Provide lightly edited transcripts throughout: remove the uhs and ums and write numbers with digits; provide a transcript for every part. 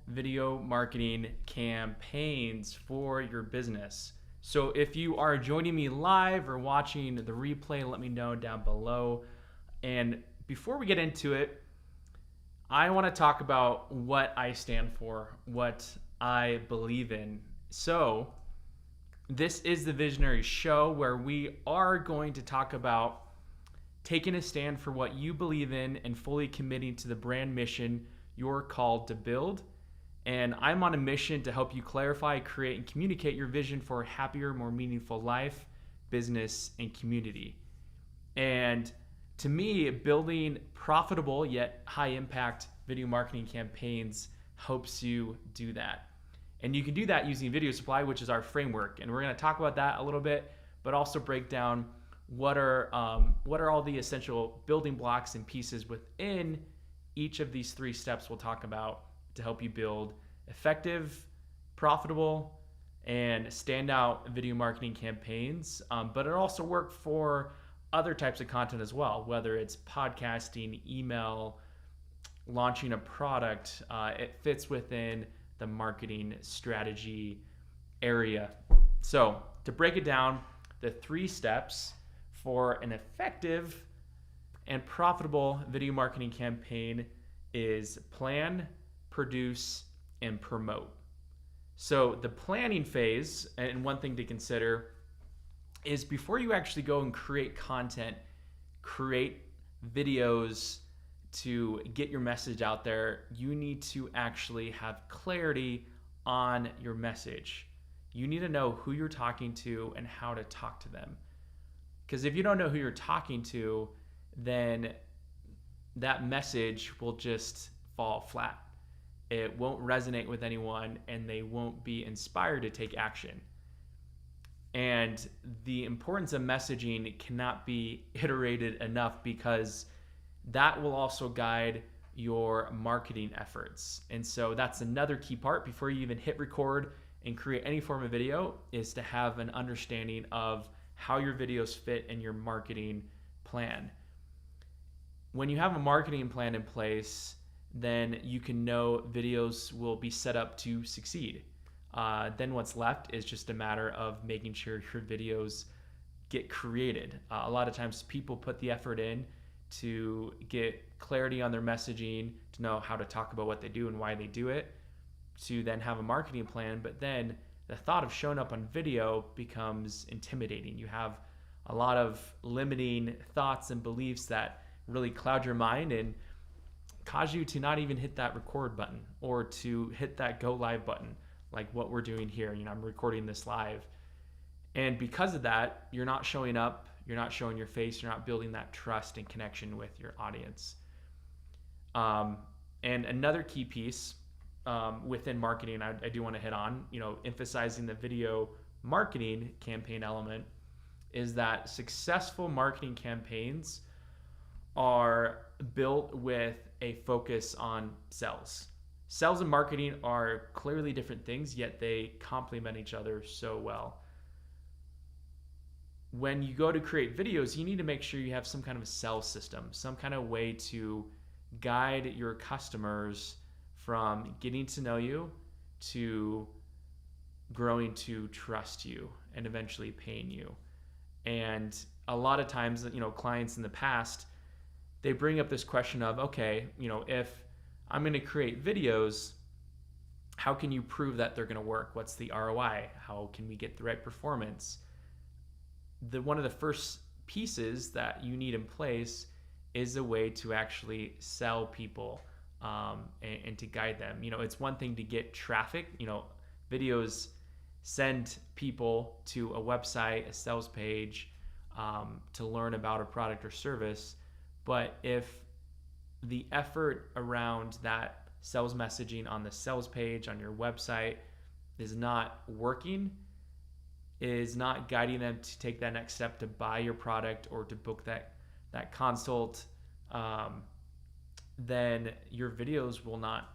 video marketing campaigns for your business. So if you are joining me live or watching the replay, let me know down below. And before we get into it, I want to talk about what I stand for, what I believe in. So this is the Visionary Show, where we are going to talk about taking a stand for what you believe in and fully committing to the brand mission you're called to build. And I'm on a mission to help you clarify, create, and communicate your vision for a happier, more meaningful life, business, and community. And to me, building profitable yet high impact video marketing campaigns helps you do that. And you can do that using Video Supply, which is our framework. And we're going to talk about that a little bit, but also break down what are all the essential building blocks and pieces within each of these 3 steps we'll talk about to help you build effective, profitable, and standout video marketing campaigns. But it also works for other types of content as well, whether it's podcasting, email, launching a product. It fits within the marketing strategy area. So to break it down, the 3 steps for an effective and profitable video marketing campaign is plan, produce, and promote. So the planning phase, and one thing to consider, is before you actually go and create content, create videos to get your message out there, you need to actually have clarity on your message. You need to know who you're talking to and how to talk to them. Because if you don't know who you're talking to, then that message will just fall flat. It won't resonate with anyone, and they won't be inspired to take action. And the importance of messaging cannot be iterated enough, because that will also guide your marketing efforts. And so that's another key part before you even hit record and create any form of video, is to have an understanding of how your videos fit in your marketing plan. When you have a marketing plan in place, then you can know videos will be set up to succeed. Then what's left is just a matter of making sure your videos get created. A lot of times people put the effort in to get clarity on their messaging, to know how to talk about what they do and why they do it, to then have a marketing plan. But then the thought of showing up on video becomes intimidating. You have a lot of limiting thoughts and beliefs that really cloud your mind and cause you to not even hit that record button or to hit that go live button, like what we're doing here. I'm recording this live. And because of that, you're not showing up, you're not showing your face, you're not building that trust and connection with your audience. And another key piece within marketing I do want to hit on, emphasizing the video marketing campaign element, is that successful marketing campaigns are built with a focus on sales. Sales and marketing are clearly different things, yet they complement each other so well. When you go to create videos, you need to make sure you have some kind of a sales system, some kind of way to guide your customers from getting to know you to growing to trust you and eventually paying you. And a lot of times, clients in the past, they bring up this question of, okay, if I'm going to create videos, how can you prove that they're going to work? What's the ROI? How can we get the right performance? One of the first pieces that you need in place is a way to actually sell people and to guide them. It's one thing to get traffic. Videos send people to a website, a sales page, to learn about a product or service. But if the effort around that sales messaging on the sales page on your website is not working, is not guiding them to take that next step to buy your product or to book that consult, then your videos will not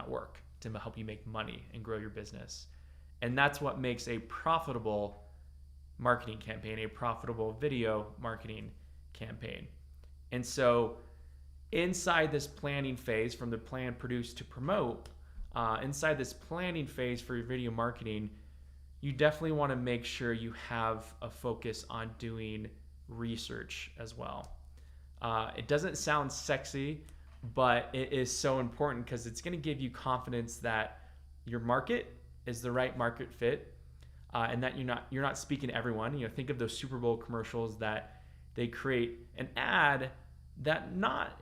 work to help you make money and grow your business. And that's what makes a profitable marketing campaign, a profitable video marketing campaign. And so inside this planning phase, from the plan, produce, to promote, inside this planning phase for your video marketing, you definitely want to make sure you have a focus on doing research as well. It doesn't sound sexy, but it is so important because it's going to give you confidence that your market is the right market fit, and that you're not speaking to everyone. Think of those Super Bowl commercials that they create an ad that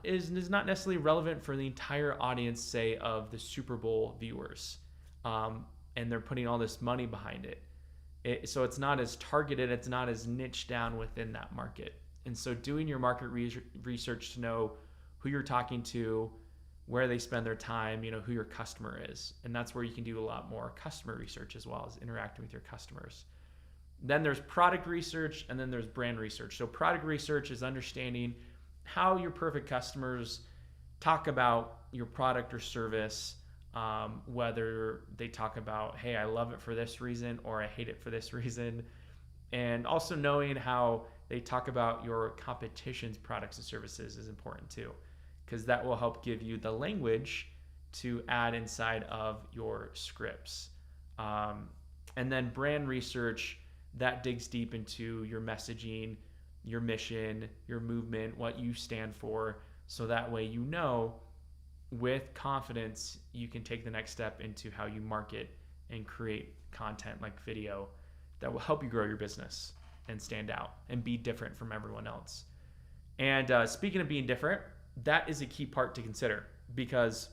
is not necessarily relevant for the entire audience, say, of the Super Bowl viewers, and they're putting all this money behind it. So it's not as targeted, it's not as niched down within that market. And so doing your market research to know who you're talking to, where they spend their time, who your customer is. And that's where you can do a lot more customer research as well as interacting with your customers. Then there's product research, and then there's brand research. So product research is understanding how your perfect customers talk about your product or service, whether they talk about, hey, I love it for this reason, or I hate it for this reason. And also knowing how they talk about your competition's products and services is important too, because that will help give you the language to add inside of your scripts. And then brand research, that digs deep into your messaging, your mission, your movement, what you stand for, so that way with confidence you can take the next step into how you market and create content like video that will help you grow your business and stand out and be different from everyone else. And speaking of being different, that is a key part to consider, because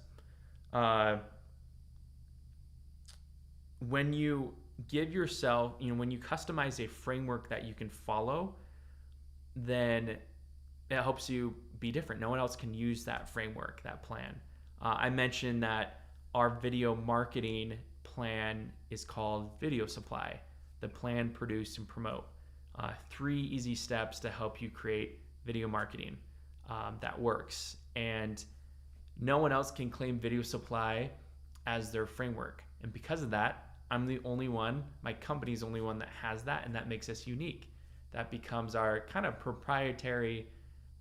when you give yourself, when you customize a framework that you can follow, then it helps you be different. No one else can use that framework, that plan. I mentioned that our video marketing plan is called Video Supply, the plan, produce, and promote. 3 easy steps to help you create video marketing that works. And no one else can claim Video Supply as their framework. And because of that, I'm the only one, my company's the only one that has that, and that makes us unique. That becomes our kind of proprietary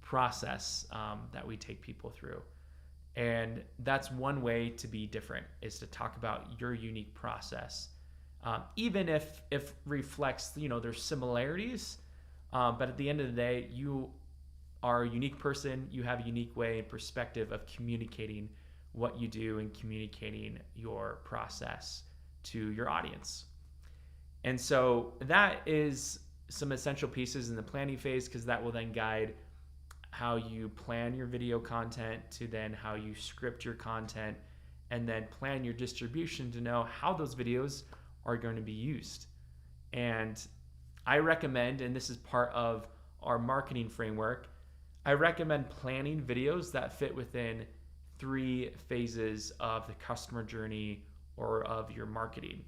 process that we take people through. And that's one way to be different, is to talk about your unique process. Even if reflects, there's similarities, but at the end of the day, you are a unique person. You have a unique way and perspective of communicating what you do and communicating your process to your audience. And so that is some essential pieces in the planning phase, because that will then guide how you plan your video content, to then how you script your content, and then plan your distribution to know how those videos are going to be used. And I recommend, and this is part of our marketing framework, I recommend planning videos that fit within 3 phases of the customer journey or of your marketing.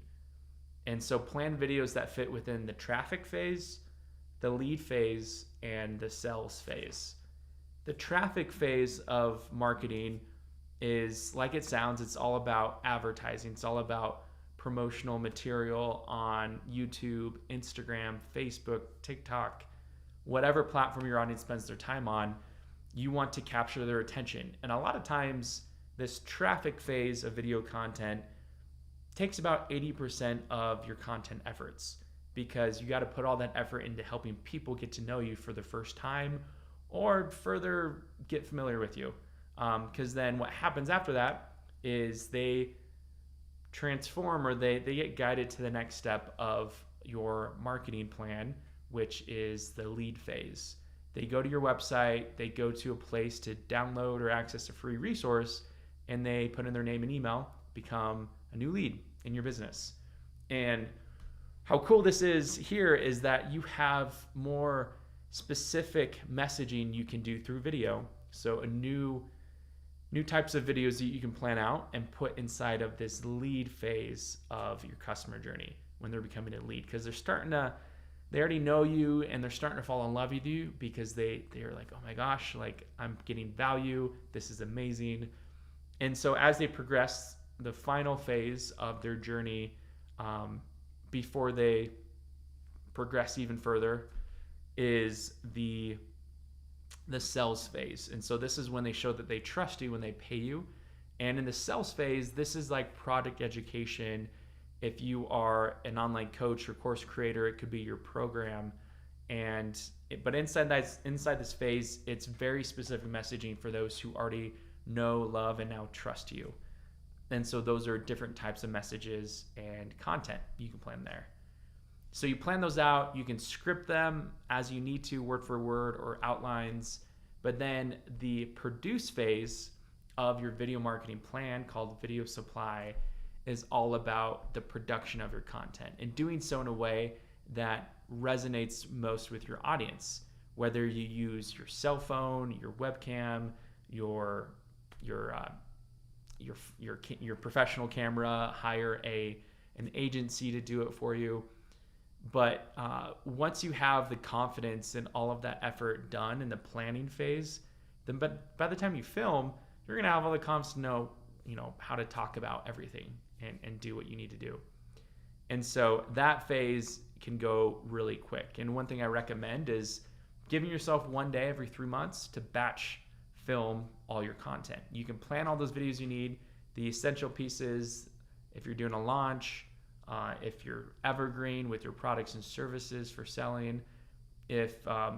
And so plan videos that fit within the traffic phase, the lead phase, and the sales phase. The traffic phase of marketing is, like it sounds, it's all about advertising. It's all about promotional material on YouTube, Instagram, Facebook, TikTok, whatever platform your audience spends their time on. You want to capture their attention. And a lot of times, this traffic phase of video content takes about 80% of your content efforts, because you got to put all that effort into helping people get to know you for the first time or further get familiar with you. Because then what happens after that is they transform, or they get guided to the next step of your marketing plan, which is the lead phase. They go to your website, they go to a place to download or access a free resource, and they put in their name and email, become a new lead in your business. And how cool this is here is that you have more specific messaging you can do through video. So a new types of videos that you can plan out and put inside of this lead phase of your customer journey when they're becoming a lead, because they already know you and they're starting to fall in love with you, because they're like, oh my gosh, like I'm getting value. This is amazing. And so as they progress, the final phase of their journey, before they progress even further, is the sales phase. And so this is when they show that they trust you, when they pay you, And in the sales phase, this is like product education. If you are an online coach or course creator, it could be your program. But inside this phase, it's very specific messaging for those who already know, love, and now trust you. And so those are different types of messages and content you can plan there. So you plan those out, you can script them as you need to, word for word or outlines. But then the produce phase of your video marketing plan, called video supply, is all about the production of your content and doing so in a way that resonates most with your audience. Whether you use your cell phone, your webcam, your professional camera, hire an agency to do it for you. But once you have the confidence and all of that effort done in the planning phase, then by the time you film, you're gonna have all the confidence to know, how to talk about everything and do what you need to do. And so that phase can go really quick. And one thing I recommend is giving yourself one day every 3 months to batch film all your content. You can plan all those videos you need, the essential pieces, if you're doing a launch, if you're evergreen with your products and services for selling, if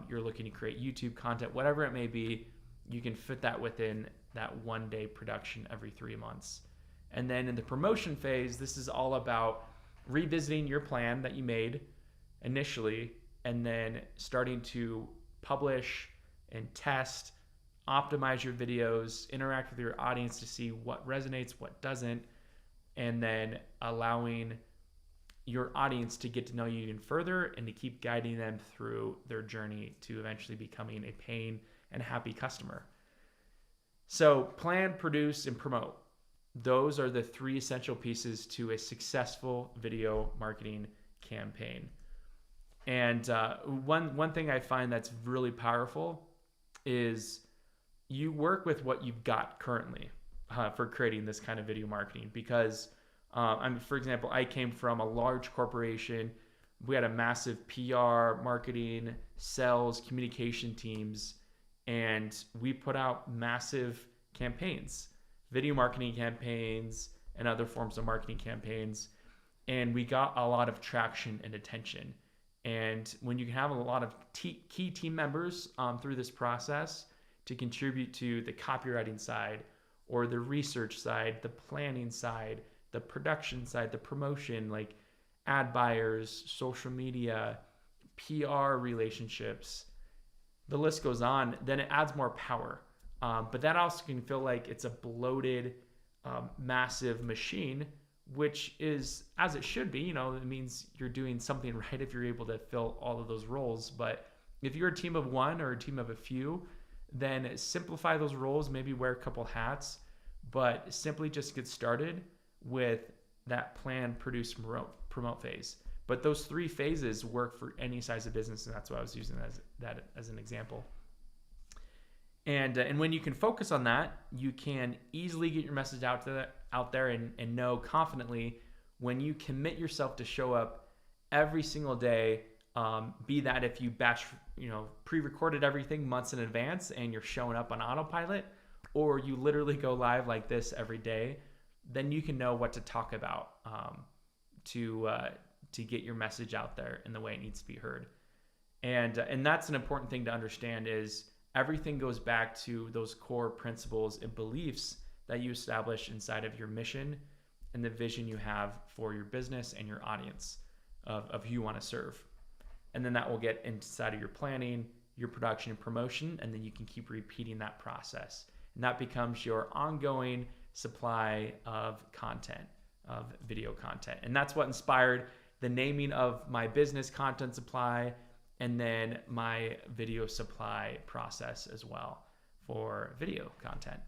you're looking to create YouTube content, whatever it may be, you can fit that within that 1 day production every 3 months. And then in the promotion phase, this is all about revisiting your plan that you made initially, and then starting to publish and test, optimize your videos, interact with your audience to see what resonates, what doesn't, and then allowing your audience to get to know you even further and to keep guiding them through their journey to eventually becoming a paying and happy customer. So plan, produce, and promote. Those are the 3 essential pieces to a successful video marketing campaign. And one thing I find that's really powerful is you work with what you've got currently for creating this kind of video marketing. Because, for example, I came from a large corporation. We had a massive PR, marketing, sales, communication teams, and we put out massive campaigns, video marketing campaigns, and other forms of marketing campaigns. And we got a lot of traction and attention. And when you have a lot of key team members through this process to contribute to the copywriting side or the research side, the planning side, the production side, the promotion, like ad buyers, social media, PR relationships, the list goes on, then it adds more power. But that also can feel like it's a bloated, massive machine, which is, as it should be. It means you're doing something right if you're able to fill all of those roles. But if you're a team of one or a team of a few, then simplify those roles, maybe wear a couple hats, but simply just get started with that plan, produce, promote phase. But those 3 phases work for any size of business, and that's why I was using that as an example. And when you can focus on that, you can easily get your message out there and know confidently when you commit yourself to show up every single day. Be that if you batch, pre-recorded everything months in advance and you're showing up on autopilot, or you literally go live like this every day, then you can know what to talk about to get your message out there in the way it needs to be heard. And that's an important thing to understand, is everything goes back to those core principles and beliefs that you establish inside of your mission and the vision you have for your business and your audience of who you want to serve. And then that will get inside of your planning, your production and promotion, and then you can keep repeating that process. And that becomes your ongoing supply of content, of video content. And that's what inspired the naming of my business, Content Supply, and then my video supply process as well for video content.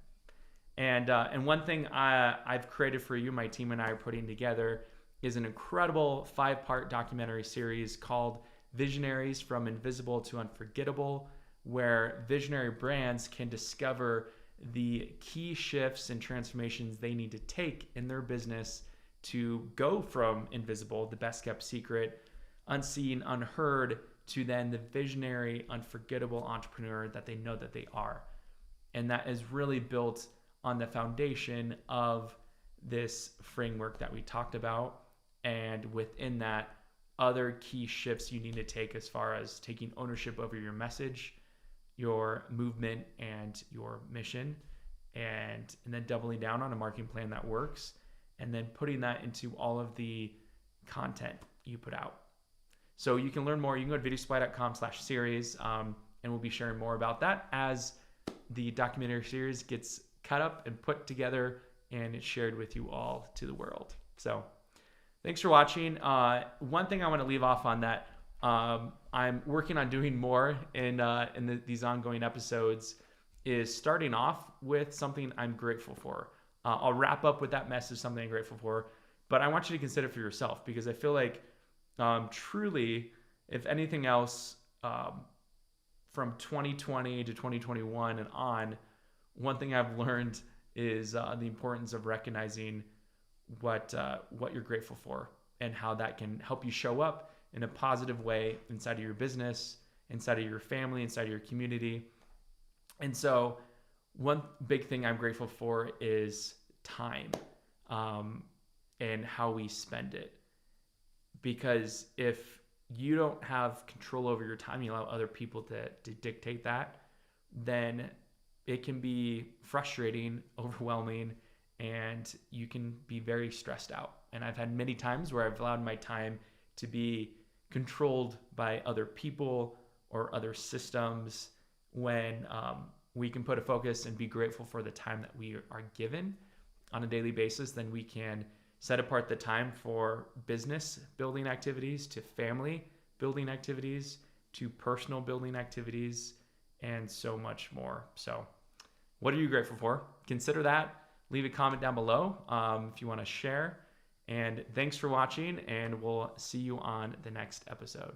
And one thing I've created for you, my team and I are putting together, is an incredible 5-part documentary series called Visionaries: From Invisible to Unforgettable, where visionary brands can discover the key shifts and transformations they need to take in their business to go from invisible, the best kept secret, unseen, unheard, to then the visionary, unforgettable entrepreneur that they know that they are. And that is really built on the foundation of this framework that we talked about. And within that, other key shifts you need to take as far as taking ownership over your message, your movement, and your mission, and then doubling down on a marketing plan that works, and then putting that into all of the content you put out. So you can learn more. You can go to videosupply.com/series, and we'll be sharing more about that as the documentary series gets cut up and put together and it's shared with you all to the world. So thanks for watching. One thing I want to leave off on that I'm working on doing more in these ongoing episodes is starting off with something I'm grateful for. I'll wrap up with that message, something I'm grateful for, but I want you to consider for yourself, because I feel like truly, if anything else, from 2020 to 2021 and on, one thing I've learned is the importance of recognizing what you're grateful for and how that can help you show up in a positive way inside of your business, inside of your family, inside of your community. And so one big thing I'm grateful for is time, and how we spend it. Because if you don't have control over your time, you allow other people to dictate that, then it can be frustrating, overwhelming, and you can be very stressed out. And I've had many times where I've allowed my time to be controlled by other people or other systems, when we can put a focus and be grateful for the time that we are given on a daily basis. Then we can set apart the time for business building activities, to family building activities, to personal building activities, and so much more. So what are you grateful for? Consider that. Leave a comment down below if you want to share. And thanks for watching, and we'll see you on the next episode.